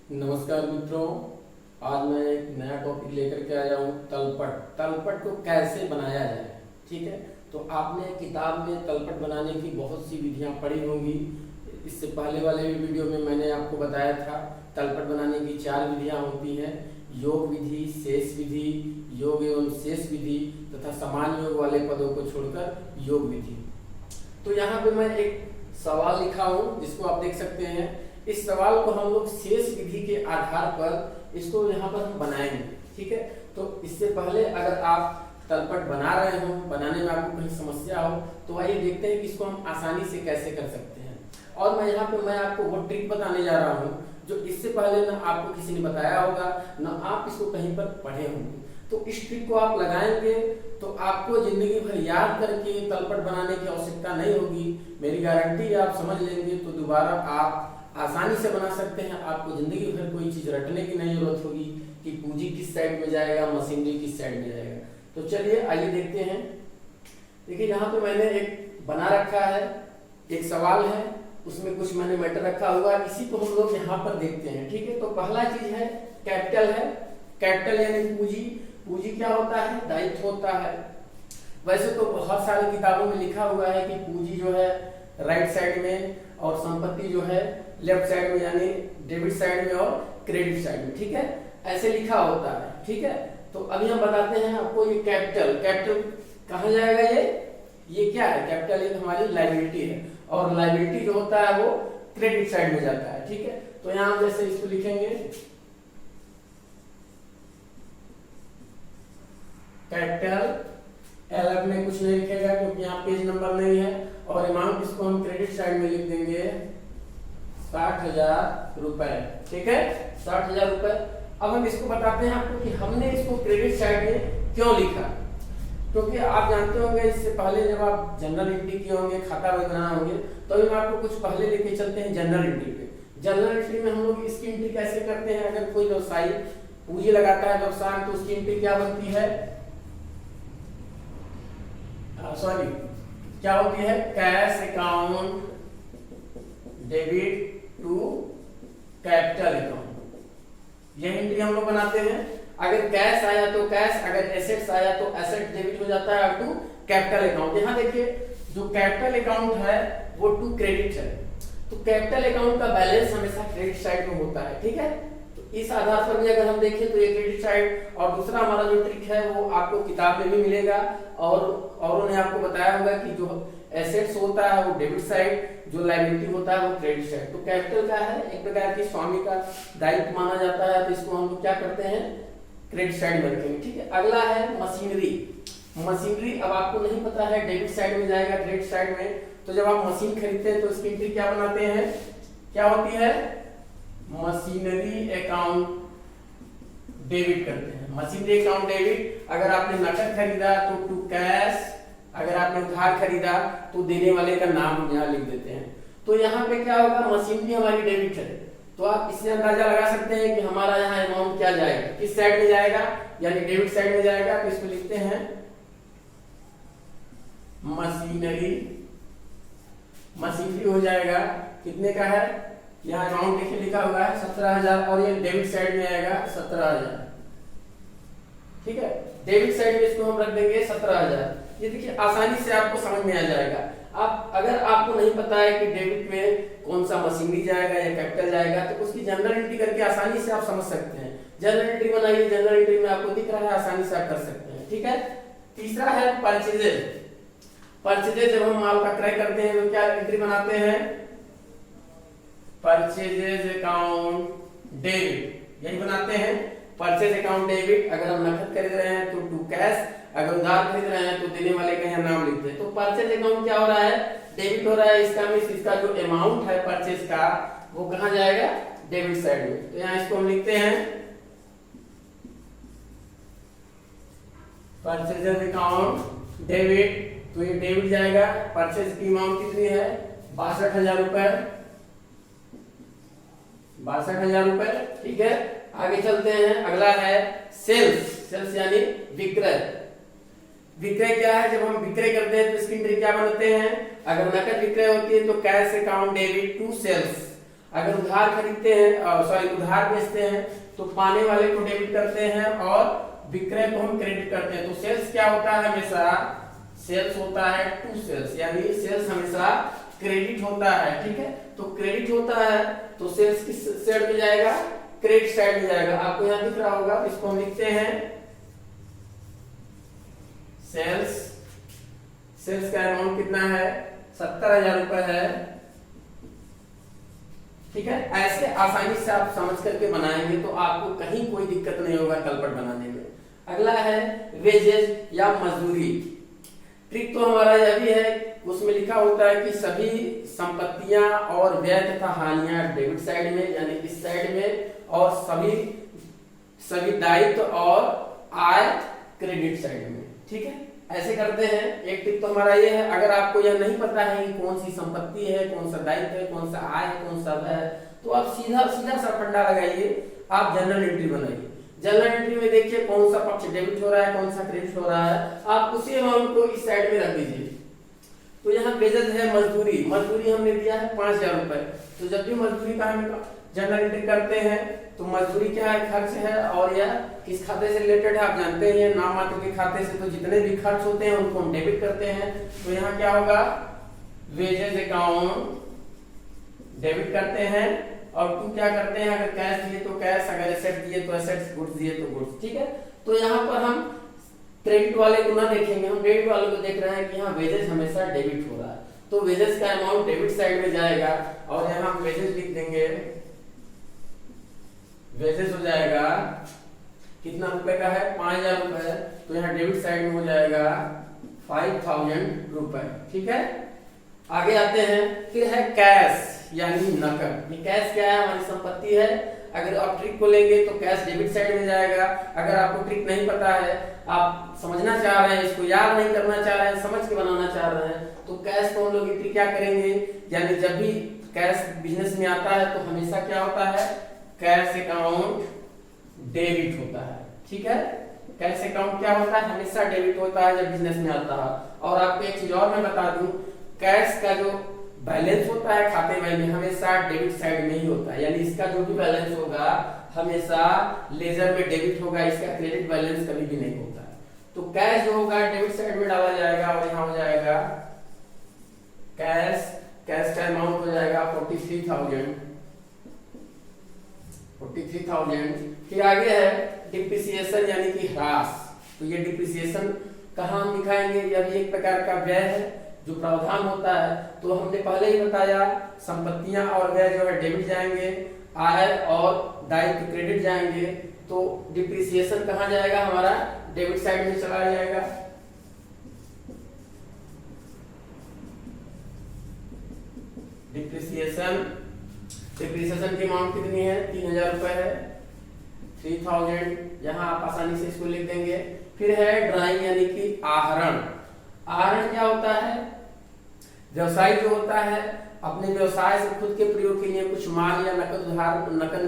नमस्कार मित्रों। आज मैं एक नया टॉपिक लेकर के आया हूँ, तलपट। तलपट को कैसे बनाया जाए, ठीक है। तो आपने किताब में तलपट बनाने की बहुत सी विधियाँ पढ़ी होंगी। इससे पहले वाले भी वीडियो में मैंने आपको बताया था तलपट बनाने की 4 विधियाँ होती हैं: योग विधि, शेष विधि, योग एवं शेष विधि तथा समान योग वाले पदों को छोड़कर योग विधि। तो यहाँ पे मैं एक सवाल लिखा हूँ जिसको आप देख सकते हैं। इस सवाल को हम लोग शेष विधि के आधार पर इसको यहाँ पर हम बनाएंगे, ठीक है। तो इससे पहले अगर आप तलपट बना रहे हो, बनाने में आपको कहीं समस्या हो, तो आइए देखते हैं कि इसको हम आसानी से कैसे कर सकते हैं। और मैं यहाँ पे मैं आपको वो ट्रिक बताने जा रहा हूँ जो इससे पहले ना आपको किसी ने बताया होगा, ना आप इसको कहीं पर पढ़े होंगे। तो इस ट्रिक को आप लगाएंगे तो आपको जिंदगी भर याद करके तलपट बनाने की आवश्यकता नहीं होगी। मेरी गारंटी है, आप समझ लेंगे तो दोबारा आप आसानी से बना सकते हैं। आपको जिंदगी भर कोई चीज रटने की नहीं जरूरत होगी कि पूंजी किस साइड में जाएगा, मशीनरी किस साइड में जाएगा। तो चलिए आइए देखते हैं। देखिए यहाँ पे मैंने एक बना रखा है, एक सवाल है, उसमें कुछ मैंने मैटर रखा हुआ है। इसी को हम लोग यहाँ पर देखते हैं, ठीक है। तो पहला चीज है कैपिटल है। कैपिटल यानी पूंजी। पूंजी क्या होता है? दायित्व होता है। वैसे तो बहुत सारी किताबों में लिखा हुआ है कि पूंजी जो है राइट साइड में और संपत्ति जो है लेफ्ट साइड में, यानी डेबिट साइड में और क्रेडिट साइड में, ठीक है, ऐसे लिखा होता है, ठीक है। तो अभी हम बताते हैं आपको ये कैपिटल। कैपिटल कहाँ जाएगा? ये क्या है? कैपिटल एक हमारी लायबिलिटी है और लायबिलिटी जो होता है वो क्रेडिट साइड में जाता है, ठीक है। तो यहाँ जैसे इसको लिखेंगे कैपिटल। एल में कुछ नहीं लिखेगा क्योंकि यहाँ पेज नंबर नहीं है। और अमाउंट इसको हम क्रेडिट साइड में लिख देंगे 60,000 रुपए, ठीक है, 60,000 रुपए। अब हम इसको बताते हैं आपको कि हमने इसको क्रेडिट साइड में क्यों लिखा। क्योंकि आप जानते होंगे इससे पहले जब आप जनरल एंट्री किए होंगे, खाता बनाना होंगे, तो अभी मैं आपको कुछ पहले लेके चलते हैं जनरल एंट्री पे। जनरल एंट्री में हम लोग इसकी एंट्री कैसे करते हैं? अगर कोई व्यवसायी पूंजी लगाता है व्यवसाय, तो उसकी एंट्री क्या बनती है? सॉरी, क्या होती है? Cash account debit to capital account. यह एंट्री हम लोग बनाते हैं। अगर कैश आया तो कैश, अगर एसेट्स आया तो एसेट डेबिट हो जाता है टू कैपिटल अकाउंट। यहाँ देखिए जो कैपिटल अकाउंट है वो टू क्रेडिट है, तो कैपिटल अकाउंट का बैलेंस हमेशा क्रेडिट साइड में होता है, ठीक है। तो इस आधार पर भी अगर हम देखें तो ये क्रेडिट साइड। और दूसरा हमारा जो ट्रिक है वो आपको किताब में भी मिलेगा और उन्होंने आपको बताया होगा कि जो एसेट्स होता है वो डेबिट साइड, जो लायबिलिटी होता है वो क्रेडिट साइड। तो कैपिटल का है एक प्रकार की स्वामी का दायित्व माना जाता है, तो इसको हम लोग क्या करते हैं? क्रेडिट साइड में रखेंगे, ठीक है। अगला है मशीनरी। मशीनरी अब आपको नहीं पता है डेबिट साइड में जाएगा क्रेडिट साइड में। तो जब आप मशीन खरीदते हैं तो इसकी एंट्री क्या बनाते हैं? क्या होती है? मशीनरी अकाउंट डेबिट करते हैं। Machinery account debit. अगर आपने नकद खरीदा तो टू कैश, अगर आपने उधार खरीदा तो देने वाले का नाम यहाँ लिख देते हैं। तो यहाँ पे क्या होगा? मशीनरी हमारी डेबिट है, तो आप इससे अंदाजा लगा सकते हैं कि हमारा यहाँ अमाउंट क्या जाएगा, किस साइड में जाएगा, यानी डेबिट साइड में जाएगा। तो इसको लिखते हैं मशीनरी। मशीनरी हो जाएगा कितने का है? यहाँ अमाउंट देखिए लिखा हुआ है 17,000 और ये डेबिट साइड में आएगा 17,000, ठीक है। डेबिट साइड में इसको हम रख देंगे 17,000। ये देखिए आसानी से आपको समझ में आ जाएगा। आप अगर आपको नहीं पता है कि डेबिट में कौन सा मशीनरी जाएगा या कैपिटल जाएगा, तो उसकी जनरल एंट्री करके आसानी से आप समझ सकते हैं। जनरल एंट्री बनाइए, जनरल एंट्री में आपको दिख रहा है, आसानी से आप कर सकते हैं, ठीक है। तीसरा है परचेजेज। परचेजेज जब हम माल का क्रय करते हैं तो क्या एंट्री बनाते हैं? परचेजेज अकाउंट डेबिट, यही बनाते हैं परचेज अकाउंट डेबिट। अगर हम नकद खरीद रहे हैं तो टू कैश, अगर उधार खरीद रहे हैं तो देने वाले का यहाँ नाम लिखते हैं। तो परचेज अकाउंट क्या हो रहा है? डेबिट हो रहा है। इसका मींस इसका जो अमाउंट है परचेज का वो कहाँ जाएगा? डेबिट साइड में। तो यहाँ इसको हम लिखते हैं परचेज अकाउंट डेबिट। तो ये डेबिट जाएगा। परचेज की अमाउंट कितनी है? 62,000 रुपए, 62,000 रुपए, ठीक है। आगे चलते हैं। अगला है सेल्स। सेल्स यानी विक्रय। विक्रय क्या है? जब हम विक्रय करते हैं तो इसकी एंट्री क्या बनाते हैं? अगर नकद विक्रय होती है तो cash account debit to sales. अगर उधार खरीदते हैं सॉरी उधार बेचते हैं तो पाने वाले को डेबिट करते हैं और विक्रय को हम क्रेडिट करते हैं। तो सेल्स क्या होता है, हमेशा सेल्स होता है टू सेल्स, यानी सेल्स हमेशा क्रेडिट होता है, ठीक है। तो क्रेडिट होता है तो सेल्स किस साइड में जाएगा, क्रेडिट साइड में जाएगा। आपको यहां दिख रहा होगा, इसको हम लिखते हैं सेल्स। सेल्स का अमाउंट कितना है, 70,000 रुपए है, ठीक है। ऐसे आसानी से आप समझ करके बनाएंगे तो आपको कहीं कोई दिक्कत नहीं होगा तलपट बनाने में। अगला है वेजेज या मजदूरी। ट्रिक तो हमारा यह भी है, उसमें लिखा होता है कि सभी संपत्तियां और व्यय तथा हानियां डेबिट साइड में यानी इस साइड में, और सभी दायित्व और आय क्रेडिट साइड में, ठीक है। ऐसे करते हैं। एक टिप तो हमारा ये है, अगर आपको यह नहीं पता है कि कौन सी संपत्ति है, कौन सा दायित्व है, कौन सा आय है, कौन सा व्यय है, तो आप सीधा सा फंडा लगाइए, आप जनरल एंट्री बनाइए। जनरल एंट्री में देखिए कौन सा पक्ष डेबिट हो रहा है, कौन सा क्रेडिट हो रहा है, आप उसी अमाउंट को इस साइड में रख दीजिए। तो यहाँ वेजेस है मजदूरी, मजदूरी हमने दिया है 5,000 रुपए। तो जब भी मजदूरी का हम जनरल एंट्री करते हैं तो मजदूरी क्या है, खर्च है, और यह किस खाते से रिलेटेड है आप जानते हैं, नाम मात्र के खाते से। तो जितने भी खर्च होते हैं उनको हम डेबिट करते हैं। तो यहाँ क्या होगा, वेजेस अकाउंट डेबिट करते हैं, और टू क्या करते हैं, अगर कैश दिए तो कैश, अगर एसेट दिए तो एसेट्स, गुड्स दिए तो गुड्स, ठीक है। तो यहाँ पर हम क्रेडिट वाले को ना देखेंगे, हम डेबिट वाले को देख रहे हैं कि यहाँ वेजेस हमेशा डेबिट हो रहा है। तो वेजेस का अमाउंट डेबिट साइड में जाएगा, और यहाँ हम वेजेस लिख देंगे। वेजेस हो जाएगा कितना रुपए का है, 5,000 रुपए। तो यहाँ डेबिट साइड में हो जाएगा 5,000 रुपए, ठीक है। आगे आते हैं, फिर है कैश यानी नकद। ये कैश क्या है, हमारी संपत्ति है। अगर आप ट्रिक को लेंगे तो कैश डेबिट साइड में जाएगा। अगर आपको ट्रिक नहीं पता है, आप समझना चाह रहे हैं, इसको याद नहीं करना चाह रहे हैं, समझ के बनाना चाह रहे हैं, तो कैश को हम लोग ट्रिक क्या करेंगे, यानी जब भी कैश बिजनेस में आता है तो हमेशा क्या होता है, कैश अकाउंट डेबिट होता है, ठीक है। कैश अकाउंट क्या होता है, हमेशा डेबिट होता है जब बिजनेस में आता है। और आपको एक चीज और मैं बता दूं, कैश का जो बैलेंस होता है खाते में हमेशा डेबिट साइड में ही होता है, यानी इसका जो भी बैलेंस होगा हमेशा लेजर में डेबिट होगा, इसका क्रेडिट बैलेंस कभी भी नहीं होता है। तो कैश जो होगा डेबिट साइड में डाला जाएगा, और यहाँ हो जाएगा कैश का अमाउंट हो जाएगा 43,000। फिर आगे है डिप्रिसिएशन यानी कि ह्रास। तो ये डिप्रिसिएशन कहाँ हम दिखाएंगे, यह भी एक प्रकार का व्यय है जो प्रावधान होता है। तो हमने पहले ही बताया, संपत्तियां और व्यय जो है डेबिट जाएंगे, आय और दायित्व क्रेडिट जाएंगे। तो डिप्रिसिएशन कहाँ जाएगा, हमारा डेबिट साइड में चला जाएगा। डिप्रिसिएशन की अमाउंट कितनी है, 3,000 रुपए है, 3,000। यहाँ आप आसानी से इसको लिख देंगे। फिर है ड्राइंग यानी कि आहरण। आहरण क्या होता है, व्यवसायी जो होता है अपने व्यवसाय से खुद के प्रयोग के लिए कुछ माल या नकद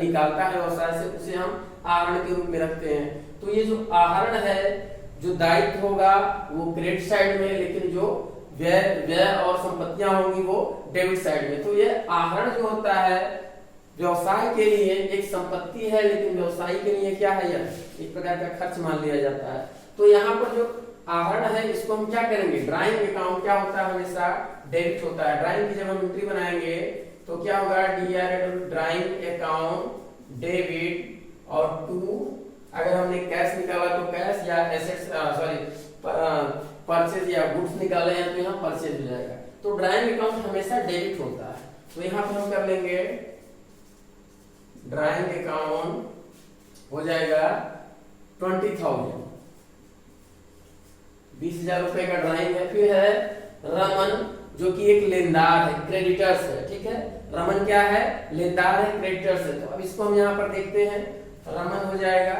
निकालता है व्यवसाय से, उसे हम आहरण के रूप में रखते हैं। तो ये जो आहरण है, जो दायित्व होगा वो क्रेडिट साइड में, लेकिन जो व्यय और संपत्तियां होंगी वो डेबिट साइड में। तो ये आहरण जो होता है व्यवसाय के लिए एक संपत्ति है, लेकिन व्यवसायी के लिए क्या है, यह एक प्रकार का खर्च मान लिया जाता है। तो यहाँ पर जो आहरण है इसको हम क्या करेंगे, ड्राइंग अकाउंट क्या होता है, हमेशा डेबिट होता है। ड्राइंग की जब हम एंट्री बनाएंगे तो क्या होगा, ड्राइंग अकाउंट डेबिट, और टू अगर हमने कैश निकाला तो कैश, या एसेट्स परचेज या गुड्स निकाले हैं तो यहाँ परचेज हो जाएगा। तो ड्राइंग अकाउंट हमेशा डेबिट होता है। तो यहाँ पर हम कर लेंगे ड्राइंग अकाउंट हो जाएगा 20,000, 20,000 रुपए का ड्राइंग है। फिर है रमन जो कि एक लेनदार है, क्रेडिटर्स है, ठीक है। रमन क्या है, लेनदार है, क्रेडिटर्स है। तो अब इसको हम यहाँ पर देखते हैं, रमन हो जाएगा,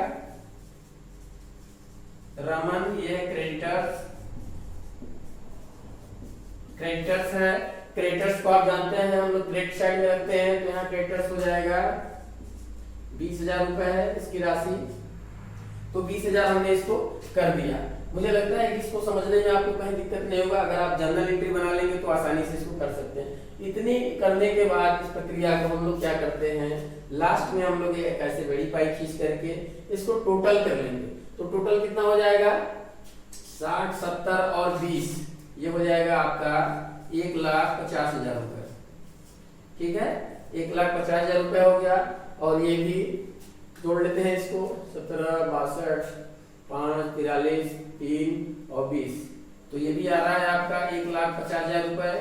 रमन ये क्रेडिटर्स है। क्रेडिटर्स को आप जानते हैं हम लोग क्रेडिट साइड में रखते हैं। तो यहाँ क्रेडिटर्स हो जाएगा 20,000 रुपए है इसकी राशि। तो 20,000 हमने इसको कर दिया। मुझे लगता है कि इसको समझने में आपको कहीं दिक्कत नहीं होगा। अगर आप जनरल एंट्री बना लेंगे तो आसानी से इसको कर सकते हैं। इतनी करने के बाद इस प्रक्रिया को हम लोग क्या करते हैं, लास्ट में हम लोग एक ऐसे बड़ी पाई खींच करके इसको टोटल कर लेंगे। तो टोटल कितना हो जाएगा, 60, 70 और 20, ये हो जाएगा आपका 1,50,000 रुपए। ठीक है, 1,50,000 रुपए हो गया। और ये भी जोड़ लेते हैं इसको, 17, 62, 5, 43, 3 और 20, तो ये भी आ रहा है आपका 1,50,000 रुपए।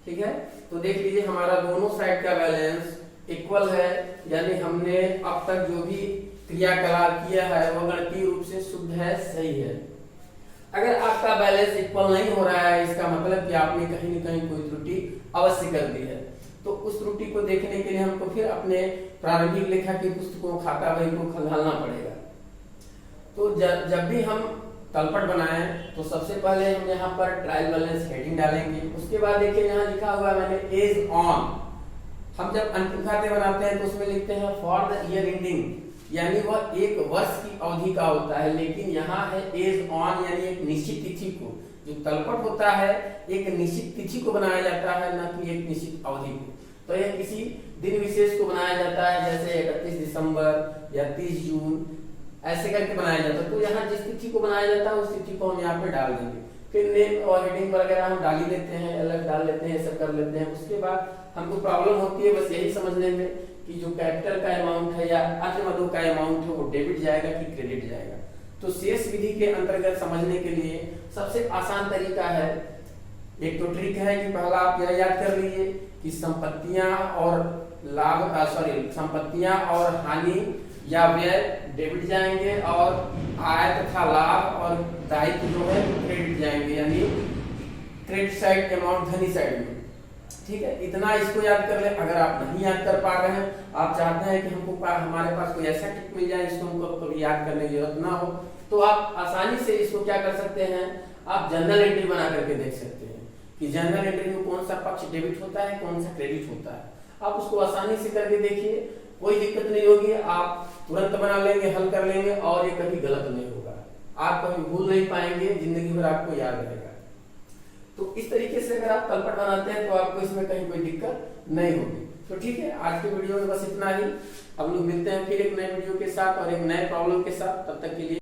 ठीक है, तो देख लीजिए हमारा दोनों साइड का बैलेंस इक्वल है, यानी हमने अब तक जो भी क्रियाकलाप किया है वो गणितीय रूप से शुद्ध है, सही है। अगर आपका बैलेंस इक्वल नहीं हो रहा है, इसका मतलब कि आपने कहीं न कहीं कोई त्रुटि अवश्य कर दी है। तो उस त्रुटि को देखने के लिए हमको फिर अपने प्रारंभिक लेखा की पुस्तकों, खाता बही को खंगालना पड़ेगा। तो जब भी हम तलपट बनाएं तो सबसे पहले हम यहाँ पर ट्रायल बैलेंस हेडिंग डालेंगे। उसके बाद देखिए यहाँ लिखा हुआ है मैंने एज ऑन। हम जब अंतिम खाते बनाते हैं तो उसमें लिखते हैं फॉर द ईयर एंडिंग, यानी वह एक वर्ष की अवधि का होता है, लेकिन यहाँ है एज ऑन, यानी एक निश्चित तिथि को। जो तलपट होता है एक निश्चित तिथि को बनाया जाता है, न कि एक निश्चित अवधि को। तो यह किसी दिन विशेष को बनाया जाता है, जैसे 31 दिसंबर या 30 जून ऐसे करके बनाया जाता है। तो यहाँ जिस तिथि को बनाया जाता है उस तिथि को हम यहाँ पे डाल देंगे। फिर नेम और हेडिंग वगैरह हम डाल ही लेते हैं, अलग डाल लेते हैं, ऐसा कर लेते हैं। उसके बाद हमको प्रॉब्लम होती है बस यही समझने में कि जो कैपिटल का अमाउंट है या अन्य मदों का अमाउंट है वो डेबिट जाएगा कि क्रेडिट जाएगा। तो शेष विधि के अंतर्गत समझने के लिए सबसे आसान तरीका है, एक तो ट्रिक है कि पहला आप यह याद कर लीजिए कि संपत्तियां और संपत्तियां और हानि या व्यय डेबिट जाएंगे और आय तथा लाभ और दायित्व जो है क्रेडिट जाएंगे, यानी क्रेडिट साइड अमाउंट धनी साइड में। ठीक है, इतना इसको याद कर ले। अगर आप नहीं याद कर पा रहे हैं, आप चाहते हैं कि हमारे पास कोई ऐसा ट्रिक मिल जाए जिसको हमको कभी याद करने की जरूरत ना हो, तो आप आसानी से इसको क्या कर सकते हैं, आप जनरल एंट्री बना करके देख सकते हैं कि जनरल एंट्री में कौन सा पक्ष डेबिट होता है, कौन सा क्रेडिट होता है। आप उसको आसानी से करके देखिए, कोई दिक्कत नहीं होगी, आप तुरंत बना लेंगे, हल कर लेंगे और ये कभी गलत नहीं होगा। आप कभी भूल नहीं पाएंगे, जिंदगी भर आपको याद रहेगा। तो इस तरीके से अगर आप तलपट बनाते हैं तो आपको इसमें कहीं कोई दिक्कत नहीं होगी। तो ठीक है, आज के वीडियो में बस इतना ही। हम लोग मिलते हैं फिर एक नए वीडियो के साथ और एक नए प्रॉब्लम के साथ। तब तक के लिए